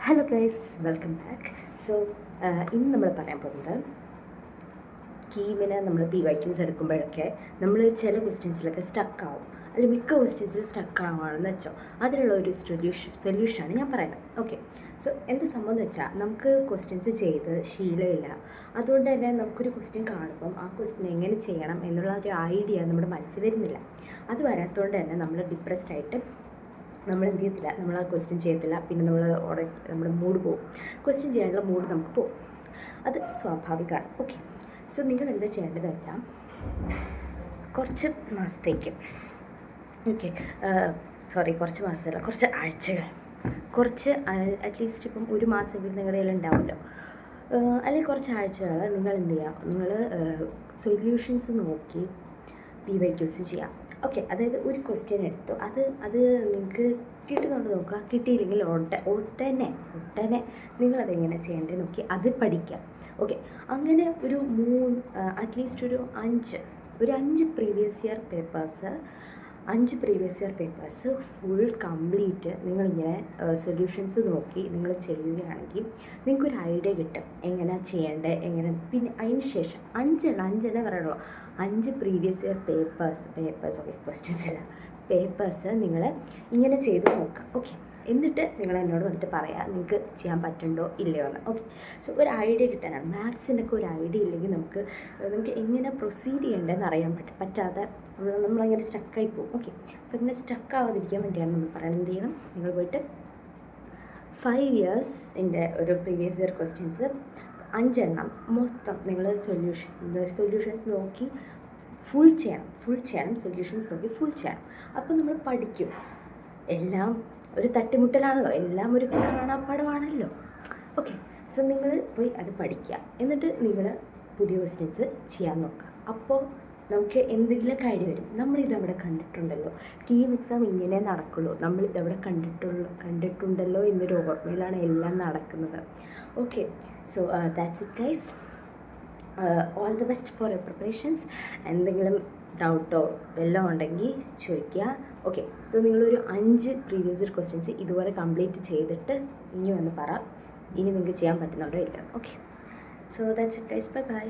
Hello guys, welcome back. So ഇന്ന് നമ്മൾ പറയാൻ പോകുന്നത് കീമിന് നമ്മൾ PYQs എടുക്കുമ്പോഴൊക്കെ നമ്മൾ ചില ക്വസ്റ്റ്യൻസിലൊക്കെ സ്റ്റക്കാവും, അല്ലെങ്കിൽ മിക്ക ക്വസ്റ്റ്യൻസിൽ സ്റ്റക്കാവുകയാണെന്ന് വെച്ചോ, അതിനുള്ള ഒരു സൊല്യൂഷനാണ് ഞാൻ പറയുന്നത്. ഓക്കെ, സോ എന്ത് സംഭവം എന്ന് വെച്ചാൽ, നമുക്ക് ക്വസ്റ്റ്യൻസ് ചെയ്ത് ശീലമില്ല. അതുകൊണ്ട് തന്നെ നമുക്കൊരു ക്വസ്റ്റ്യൻ കാണുമ്പം ആ ക്വസ്റ്റ്യൻ എങ്ങനെ ചെയ്യണം എന്നുള്ള ഒരു ഐഡിയ നമ്മുടെ മനസ്സിൽ വരുന്നില്ല. അത് വരാത്തതുകൊണ്ട് തന്നെ നമ്മൾ ഡിപ്രസ്ഡ് ആയിട്ട് നമ്മൾ എന്ത് ചെയ്യത്തില്ല, നമ്മൾ ആ ക്വസ്റ്റ്യൻ ചെയ്യത്തില്ല. പിന്നെ നമ്മുടെ മൂഡ് പോകും, ക്വസ്റ്റ്യൻ ചെയ്യാനുള്ള മൂഡ് നമുക്ക് പോകും. അത് സ്വാഭാവികമാണ്. ഓക്കെ, സോ നിങ്ങൾ എന്താ ചെയ്യേണ്ടതെന്ന് വെച്ചാൽ, കുറച്ച് മാസത്തേക്ക് കുറച്ച് മാസമല്ല, കുറച്ച് ആഴ്ചകൾ, അറ്റ്ലീസ്റ്റ് ഇപ്പം ഒരു മാസമെങ്കിലും നിങ്ങളുടെ കയ്യിൽ ഉണ്ടാവുമല്ലോ, അല്ലെങ്കിൽ കുറച്ച് ആഴ്ചകൾ നിങ്ങൾ എന്ത് ചെയ്യുക, നിങ്ങൾ സൊല്യൂഷൻസ് നോക്കി PYQs ചെയ്യാം. ഓക്കെ, അതായത് ഒരു ക്വസ്റ്റ്യൻ എടുത്തു, അത് നിങ്ങൾക്ക് കിട്ടുന്നുണ്ട് നോക്കുക, കിട്ടിയില്ലെങ്കിൽ ഉടനെ നിങ്ങളതെങ്ങനെ ചെയ്യേണ്ടത് നോക്കി അത് പഠിക്കാം. ഓക്കെ, അങ്ങനെ ഒരു അറ്റ്ലീസ്റ്റ് ഒരു അഞ്ച് previous year papers full complete നിങ്ങളിങ്ങനെ സൊല്യൂഷൻസ് നോക്കി നിങ്ങൾ ചെയ്യുകയാണെങ്കിൽ നിങ്ങൾക്കൊരു ഐഡിയ കിട്ടും എങ്ങനെ ചെയ്യേണ്ടത്. പിന്നെ അതിന് ശേഷം അഞ്ചെണ്ണേ പറയുള്ളൂ, 5 പ്രീവിയസ് ഇയർ പേപ്പേഴ്സ് നിങ്ങൾ ഇങ്ങനെ ചെയ്ത് നോക്കാം. ഓക്കെ, എന്നിട്ട് നിങ്ങൾ എന്നോട് വന്നിട്ട് പറയാം നിങ്ങൾക്ക് ചെയ്യാൻ പറ്റുന്നുണ്ടോ ഇല്ലയോ എന്ന്. ഓക്കെ, സോ ഒരു ഐഡിയ കിട്ടാനാണ്. മാത്സിനൊക്കെ ഒരു ഐഡിയ ഇല്ലെങ്കിൽ നമുക്ക് എങ്ങനെ പ്രൊസീഡ് ചെയ്യേണ്ടതെന്ന് അറിയാൻ പറ്റാതെ നമ്മളങ്ങനെ സ്റ്റക്കായി പോകും. ഓക്കെ, സോ അങ്ങനെ സ്റ്റക്കാവാതിരിക്കാൻ വേണ്ടിയാണ് നമ്മൾ പറയുന്നത്, എന്ത് ചെയ്യണം, നിങ്ങൾ പോയിട്ട് 5 ഇയേഴ്സിൻ്റെ ഒരു പ്രീവിയസ് ഇയർ ക്വസ്റ്റ്യൻസ് 5 എണ്ണം മൊത്തം നിങ്ങൾ സൊല്യൂഷൻസ് നോക്കി ഫുൾ ചെയ്യണം. സൊല്യൂഷൻസ് നോക്കി ഫുൾ ചെയ്യണം. അപ്പോൾ നമ്മൾ പഠിക്കും. എല്ലാം ഒരു തട്ടിമുട്ടലാണല്ലോ, എല്ലാം ഒരു കാണാപ്പാടമാണല്ലോ. ഓക്കെ, സോ നിങ്ങൾ പോയി അത് പഠിക്കുക, എന്നിട്ട് നിങ്ങൾ പുതിയ ക്വസ്റ്റ്യൻസ് ചെയ്യാൻ നോക്കുക. അപ്പോൾ നമുക്ക് എന്തെങ്കിലുമൊക്കെ ഐഡിയ വരും. നമ്മളിതവിടെ കണ്ടിട്ടുണ്ടല്ലോ, കീം എക്സാം ഇങ്ങനെ നടക്കുള്ളൂ, നമ്മളിതവിടെ കണ്ടിട്ടുണ്ടല്ലോ എന്നൊരു ഓർമ്മയിലാണ് എല്ലാം നടക്കുന്നത്. Okay, so that's it guys. All the best for your preparations. എന്തെങ്കിലും ഡൗട്ടോ വല്ലതും ഉണ്ടെങ്കിൽ ചോദിക്കുക. ഓക്കെ, സോ നിങ്ങളൊരു 5 പ്രീവിയസ് ഇയർ ക്വസ്റ്റ്യൻസ് ഇതുപോലെ കംപ്ലീറ്റ് ചെയ്തിട്ട് ഇനി വന്ന് പറ, ഇനി നിങ്ങൾക്ക് ചെയ്യാൻ പറ്റുന്നുണ്ടോ ഇല്ല. Okay, so that's it guys, bye bye.